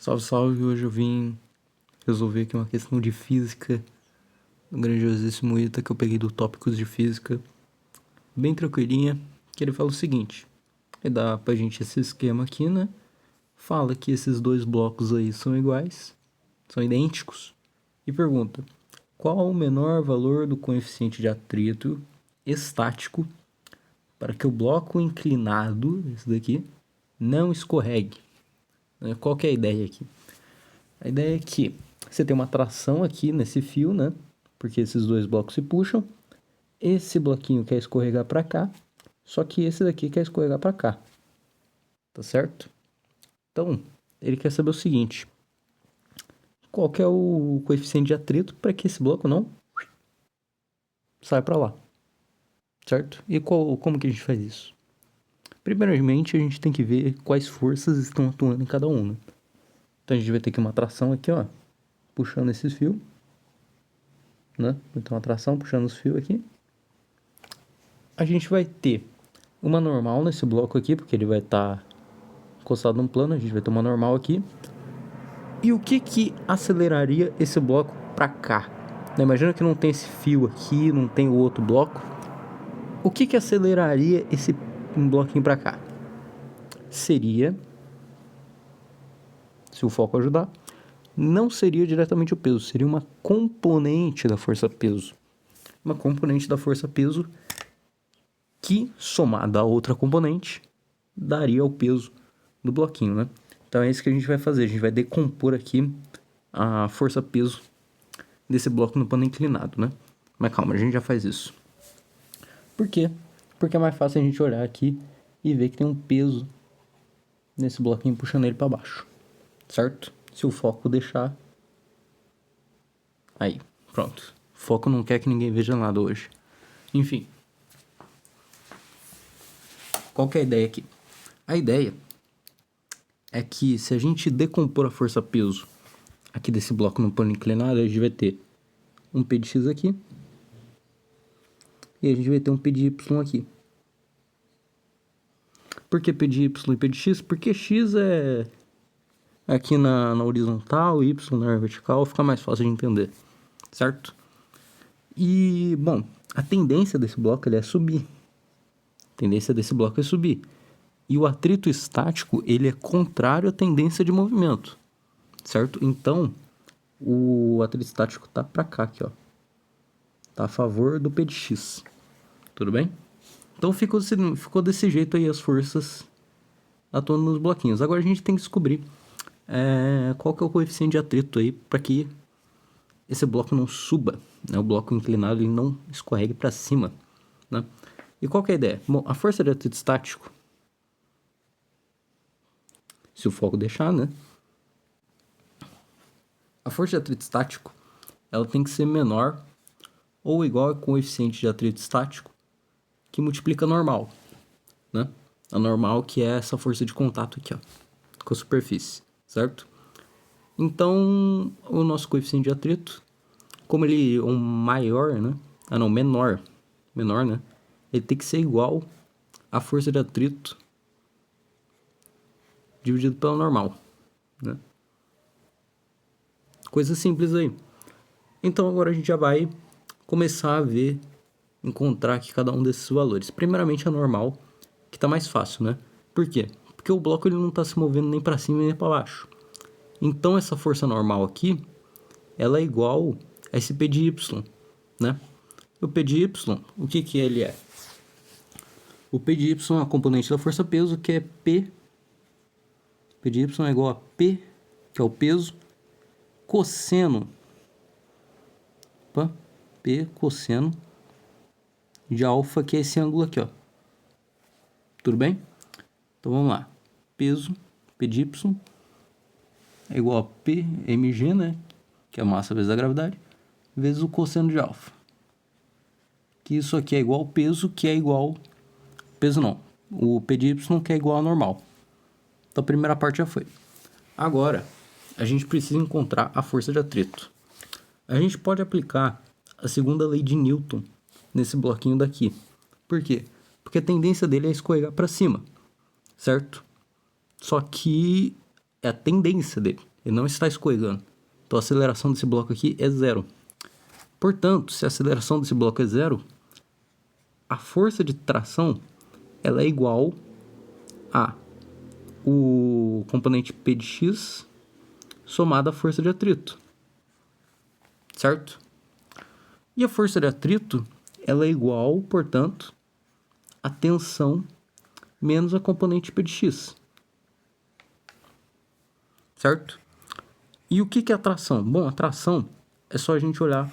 Salve, salve! Hoje eu vim resolver aqui uma questão de física do grandiosíssimo Ita que eu peguei do Tópicos de Física, bem tranquilinha, que ele fala o seguinte: dá pra gente esse esquema aqui, né? Fala que esses dois blocos aí são iguais, são idênticos, e pergunta: qual o menor valor do coeficiente de atrito estático para que o bloco inclinado, esse daqui, não escorregue? Qual que é a ideia aqui? A ideia é que você tem uma tração aqui nesse fio, né? Porque esses dois blocos se puxam. Esse bloquinho quer escorregar para cá, só que esse daqui quer escorregar para cá. Tá certo? Então, ele quer saber o seguinte: qual que é o coeficiente de atrito para que esse bloco não saia para lá? Certo? E como que a gente faz isso? Primeiramente, a gente tem que ver quais forças estão atuando em cada um, né? Então, a gente vai ter que uma tração aqui, ó, puxando esses fios, né? Então, a tração puxando os fios aqui. A gente vai ter uma normal nesse bloco aqui, porque ele vai estar encostado num plano. A gente vai ter uma normal aqui. E o que aceleraria esse bloco para cá? Imagina que não tem esse fio aqui, não tem o outro bloco. O que aceleraria esse bloquinho para cá? Seria, se o foco ajudar, não seria diretamente o peso, seria uma componente da força-peso. Uma componente da força-peso que, somada a outra componente, daria o peso do bloquinho, né? Então é isso que a gente vai fazer. A gente vai decompor aqui a força-peso desse bloco no plano inclinado, né? Mas calma, a gente já faz isso. Por quê? Porque é mais fácil a gente olhar aqui e ver que tem um peso nesse bloquinho puxando ele para baixo, certo? Se o foco deixar... Aí, pronto. O foco não quer que ninguém veja nada hoje. Enfim. Qual que é a ideia aqui? A ideia é que se a gente decompor a força-peso aqui desse bloco no plano inclinado, a gente vai ter um P de X aqui e a gente vai ter um P de Y aqui. Por que P de Y e P de X? Porque X é aqui na horizontal, Y na vertical, fica mais fácil de entender, certo? E, bom, a tendência desse bloco ele é subir. A tendência desse bloco é subir. E o atrito estático, ele é contrário à tendência de movimento, certo? Então, o atrito estático tá para cá, aqui, ó. Tá a favor do P de X. Tudo bem? Então, ficou desse jeito aí as forças atuando nos bloquinhos. Agora a gente tem que descobrir qual que é o coeficiente de atrito aí para que esse bloco não suba, né? O bloco inclinado ele não escorregue para cima, né? E qual que é a ideia? Bom, a força de atrito estático, se o foco deixar, né? A força de atrito estático, ela tem que ser menor ou igual ao coeficiente de atrito estático que multiplica a normal, né? A normal que é essa força de contato aqui, ó, com a superfície, certo? Então, o nosso coeficiente de atrito, como ele é um maior, né? Menor, né? Ele tem que ser igual à força de atrito dividido pela normal, né? Coisa simples aí. Então agora a gente já vai começar a ver, encontrar aqui cada um desses valores. Primeiramente a normal, que tá mais fácil, né? Por quê? Porque o bloco ele não tá se movendo nem para cima nem para baixo. Então essa força normal aqui, ela é igual a esse P de Y, né? O P de Y, o que ele é? O P de Y é a componente da força-peso, que é P. P de Y é igual a P, que é o peso, cosseno. Opa, P cosseno de alfa, que é esse ângulo aqui, ó. Tudo bem? Então vamos lá. Peso, P de Y, é igual a P mg, né? Que é a massa vezes a gravidade, vezes o cosseno de alfa. Que isso aqui é igual ao peso, que é igual... Peso não. O P de Y que é igual ao normal. Então a primeira parte já foi. Agora, a gente precisa encontrar a força de atrito. A gente pode aplicar a segunda lei de Newton nesse bloquinho daqui. Por quê? Porque a tendência dele é escorregar para cima, certo? Só que é a tendência dele. Ele não está escorregando. Então a aceleração desse bloco aqui é zero. Portanto, se a aceleração desse bloco é zero, a força de tração ela é igual a o componente P de x somado à força de atrito. Certo? E a força de atrito ela é igual, portanto, a tensão menos a componente P de x. Certo? E o que é a tração? Bom, a tração é só a gente olhar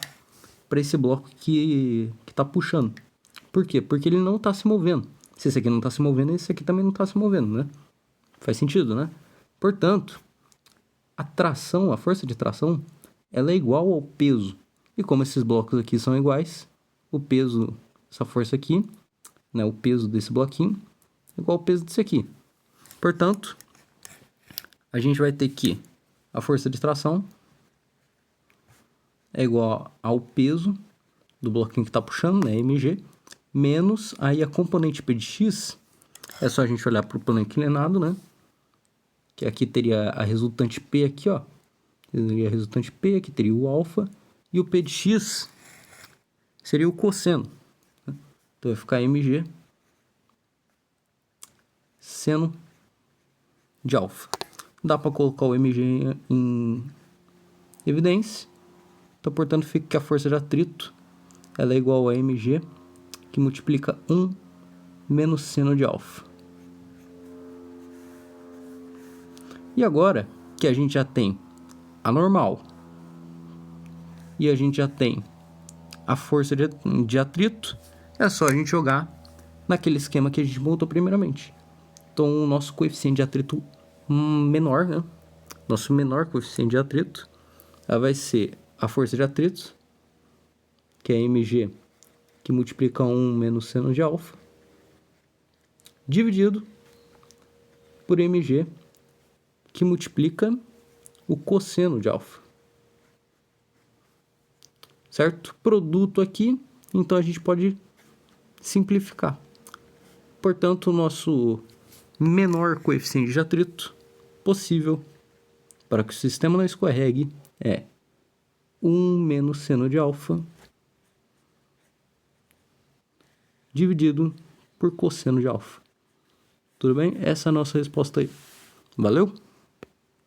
para esse bloco que está puxando. Por quê? Porque ele não está se movendo. Se esse aqui não está se movendo, esse aqui também não está se movendo, né? Faz sentido, né? Portanto, a tração, a força de tração, ela é igual ao peso. E como esses blocos aqui são iguais, o peso, essa força aqui, né, o peso desse bloquinho, é igual ao peso desse aqui. Portanto, a gente vai ter que a força de tração é igual ao peso do bloquinho que está puxando, né, mg, menos aí a componente P de x, é só a gente olhar para o plano inclinado, né, que aqui teria a resultante P aqui, ó, teria a resultante P, aqui teria o alfa, e o P de x seria o cosseno, né? Então vai ficar mg seno de alfa. Dá para colocar o mg em evidência. Então, portanto, fica que a força de atrito ela é igual a mg, que multiplica 1 menos seno de alfa. E agora que a gente já tem a normal e a gente já tem a força de atrito, é só a gente jogar naquele esquema que a gente montou primeiramente. Então, o nosso coeficiente de atrito menor, né? Nosso menor coeficiente de atrito vai ser a força de atrito, que é mg, que multiplica 1 menos seno de alfa, dividido por mg, que multiplica o cosseno de alfa. Certo? Produto aqui, então a gente pode simplificar. Portanto, o nosso menor coeficiente de atrito possível para que o sistema não escorregue é 1 menos seno de alfa dividido por cosseno de alfa. Tudo bem? Essa é a nossa resposta aí. Valeu?